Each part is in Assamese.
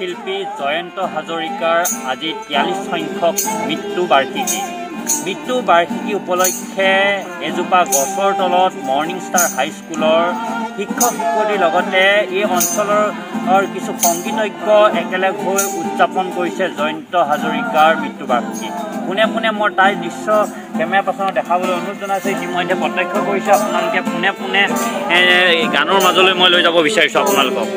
শিল্পী জয়ন্ত হাজৰিকাৰ আজি 43 সংখ্যক মৃত্যু বাৰ্ষিকী উপলক্ষে এজোপা গছৰ তলত মৰ্নিং ষ্টাৰ হাইস্কুলৰ শিক্ষক শিক্ষয়িত্ৰীৰ লগতে এই অঞ্চলৰ কিছু সংগীতজ্ঞ একেলগ হৈ উদযাপন কৰিছে জয়ন্ত হাজৰিকাৰ মৃত্যু বাৰ্ষিকী। পোনে পোনে মই তাইৰ দৃশ্য কেমেৰা পাৰ্চনত দেখাবলৈ অনুৰোধ জনাইছোঁ। ইতিমধ্যে প্ৰত্যক্ষ কৰিছে আপোনালোকে। পোনে পোনে গানৰ মাজলৈ মই লৈ যাব বিচাৰিছোঁ আপোনালোকক।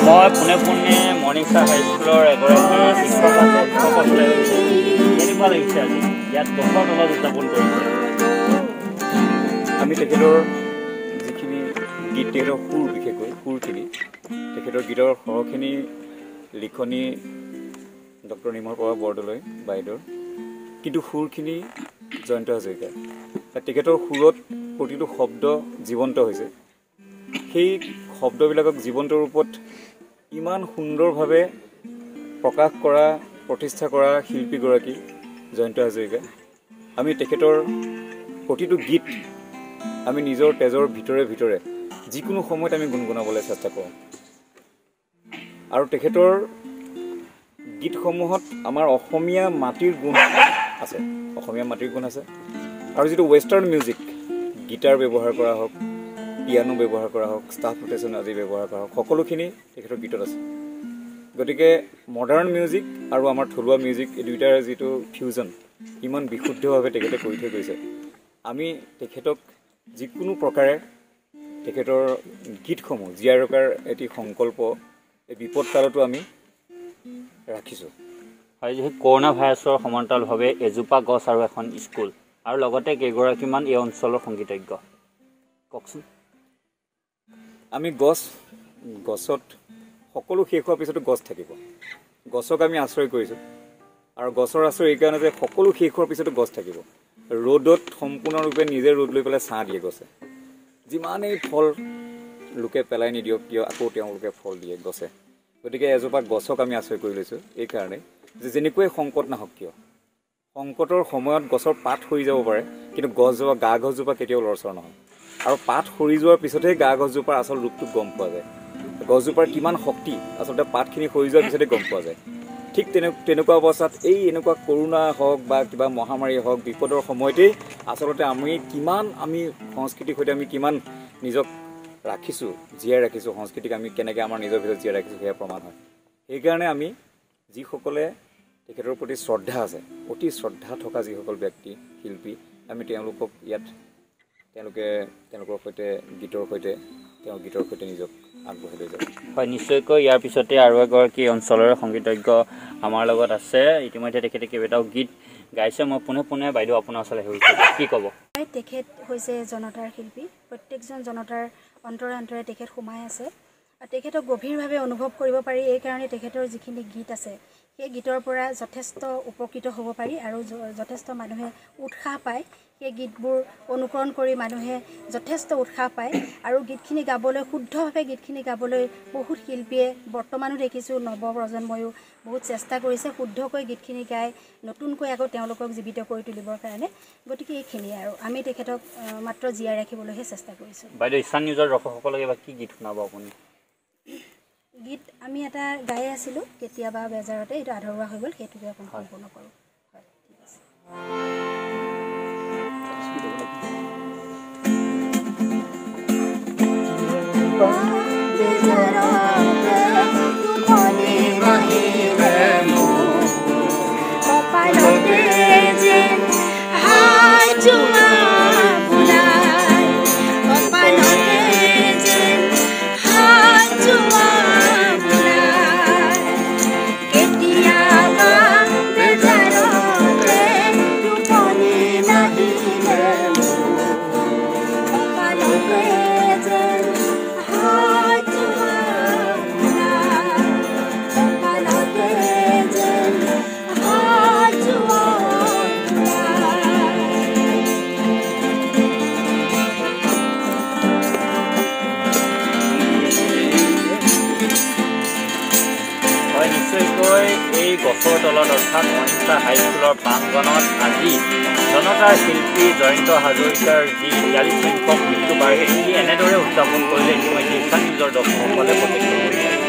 মই পোনে পোনে মৰ্নিং ষ্টাৰ হাইস্কুলৰ এগৰাকী শিক্ষক আছে। কেনেকুৱা লাগিছে আজি ইয়াত গছৰ তলত উদযাপন কৰিছে? আমি তেখেতৰ যিখিনি গীত, তেখেতৰ সুৰ, বিশেষকৈ সুৰখিনি, তেখেতৰ গীতৰ সৰহখিনি লিখনি ডক্টৰ নিৰ্মল প্ৰভা বৰদলৈ বাইদেউৰ, কিন্তু সুৰখিনি জয়ন্ত হাজৰিকাৰ। তেখেতৰ সুৰত প্ৰতিটো শব্দ জীৱন্ত হৈছে। সেই শব্দবিলাকক জীৱন্ত ৰূপত ইমান সুন্দৰভাৱে প্ৰকাশ কৰা, প্ৰতিষ্ঠা কৰা শিল্পীগৰাকী জয়ন্ত হাজৰিকা। আমি তেখেতৰ প্ৰতিটো গীত আমি নিজৰ তেজৰ ভিতৰে যিকোনো সময়ত আমি গুণগুণাবলৈ চেষ্টা কৰোঁ। আৰু তেখেতৰ গীতসমূহত আমাৰ অসমীয়া মাটিৰ গুণ আছে, আৰু যিটো ৱেষ্টাৰ্ণ মিউজিক, গীটাৰ ব্যৱহাৰ কৰা হওক, পিয়ানো ব্যৱহাৰ কৰা হওক, ষ্টাফ ৰোটেশ্যন আদি ব্যৱহাৰ কৰা হওক, সকলোখিনি তেখেতৰ গীতত আছে। গতিকে মডাৰ্ণ মিউজিক আৰু আমাৰ থলুৱা মিউজিক, এই দুয়োটাৰ যিটো ফিউজন ইমান বিশুদ্ধভাৱে তেখেতে কৰি থৈ গৈছে। আমি তেখেতক যিকোনো প্ৰকাৰে তেখেতৰ গীতসমূহ জীয়াই ৰখাৰ এটি সংকল্প এই বিপদকালতো আমি ৰাখিছোঁ। হয়, যিহেতু কৰোণা ভাইৰাছৰ সমান্তৰালভাৱে এজোপা গছ আৰু এখন স্কুল আৰু লগতে কেইগৰাকীমান এই অঞ্চলৰ সংগীতজ্ঞ, কওকচোন। আমি গছত সকলো শেষ হোৱাৰ পিছতো গছ থাকিব। গছক আমি আশ্ৰয় কৰিছোঁ, আৰু গছৰ আশ্ৰয় এইকাৰণে যে সকলো শেষ হোৱাৰ পিছতো গছ থাকিব। ৰ'দত সম্পূৰ্ণৰূপে নিজে ৰ'দ লৈ পেলাই ছাঁ দিয়ে গছে। যিমানেই ফল লোকে পেলাই নিদিয়ক কিয়, আকৌ তেওঁলোকে ফল দিয়ে গছে। গতিকে এজোপা গছক আমি আশ্ৰয় কৰি লৈছোঁ এইকাৰণে যে যেনেকুৱাই সংকট নাহক কিয়, সংকটৰ সময়ত গছৰ পাত সৰি যাব পাৰে, কিন্তু গা গছজোপা কেতিয়াও লৰচৰ নহয়। আৰু পাত সৰি যোৱাৰ পিছতহে গা গছজোপাৰ আচল ৰূপটো গম পোৱা যায়। গছজোপাৰ কিমান শক্তি আচলতে পাতখিনি সৰি যোৱাৰ পিছতে গম পোৱা যায়। ঠিক তেনেকুৱা অৱস্থাত এই এনেকুৱা কৰোণা হওক বা কিবা মহামাৰী হওক, বিপদৰ সময়তেই আচলতে কিমান সংস্কৃতিৰ সৈতে আমি কিমান নিজক ৰাখিছোঁ, জীয়াই ৰাখিছোঁ, সংস্কৃতিক আমি কেনেকৈ আমাৰ নিজৰ ভিতৰত জীয়াই ৰাখিছোঁ সেয়া প্ৰমাণ হয়। সেইকাৰণে আমি যিসকলে তেখেতৰ প্ৰতি শ্ৰদ্ধা আছে, অতি শ্ৰদ্ধা থকা যিসকল ব্যক্তি, শিল্পী, আমি তেওঁলোকক ইয়াত তেওঁলোকৰ সৈতে গীতৰ সৈতে নিজক আগবঢ়াই লৈ যাব। হয়, নিশ্চয়কৈ ইয়াৰ পিছতে আৰু এগৰাকী অঞ্চলৰে সংগীতজ্ঞ আমাৰ লগত আছে। ইতিমধ্যে তেখেতে কেইবাটাও গীত গাইছে। মই পোনে পোনে বাইদেউ আপোনাৰ ওচৰলৈ আহিছোঁ, কি ক'ব? তেখেত হৈছে জনতাৰ শিল্পী। প্ৰত্যেকজন জনতাৰ অন্তৰে অন্তৰে তেখেত সোমাই আছে। তেখেতক গভীৰভাৱে অনুভৱ কৰিব পাৰি। এইকাৰণে তেখেতৰ যিখিনি গীত আছে, সেই গীতৰ পৰা যথেষ্ট উপকৃত হ'ব পাৰি আৰু যথেষ্ট মানুহে উৎসাহ পায়। সেই গীতবোৰ অনুকৰণ কৰি মানুহে যথেষ্ট উৎসাহ পায় আৰু গীতখিনি গাবলৈ, শুদ্ধভাৱে গীতখিনি গাবলৈ বহুত শিল্পীয়ে বৰ্তমানো দেখিছোঁ, নৱপ্ৰজন্ময়ো বহুত চেষ্টা কৰিছে শুদ্ধকৈ গীতখিনি গাই নতুনকৈ আকৌ তেওঁলোকক জীৱিত কৰি তুলিবৰ কাৰণে। গতিকে এইখিনিয়ে, আৰু আমি তেখেতক মাত্ৰ জীয়াই ৰাখিবলৈহে চেষ্টা কৰিছোঁ। বাইদেউ, ইষ্টান নিউজৰ দৰ্শকসকলক এবাৰ কি গীত শুনাব আপুনি? গীত আমি এটা গাই আছিলোঁ কেতিয়াবা বেজাৰতে, এইটো আধৰুৱা হৈ গ'ল, সেইটোকে অকণ সম্পূৰ্ণ কৰোঁ। হয়, ঠিক আছে। Bye. নিশ্চয়কৈ এই গছৰ তলত অৰ্থাৎ মৰ্নিং ষ্টাৰ হাইস্কুলৰ প্ৰাংগণত আজি জনতাৰ শিল্পী জয়ন্ত হাজৰিকাৰ যি 42 সংখ্যক মৃত্যু বাৰ্ষিকী এনেদৰে উদযাপন কৰিলে ইতিমধ্যে ইছান নিউজৰ দৰ্শকসকলে প্ৰত্যক্ষ কৰিছে।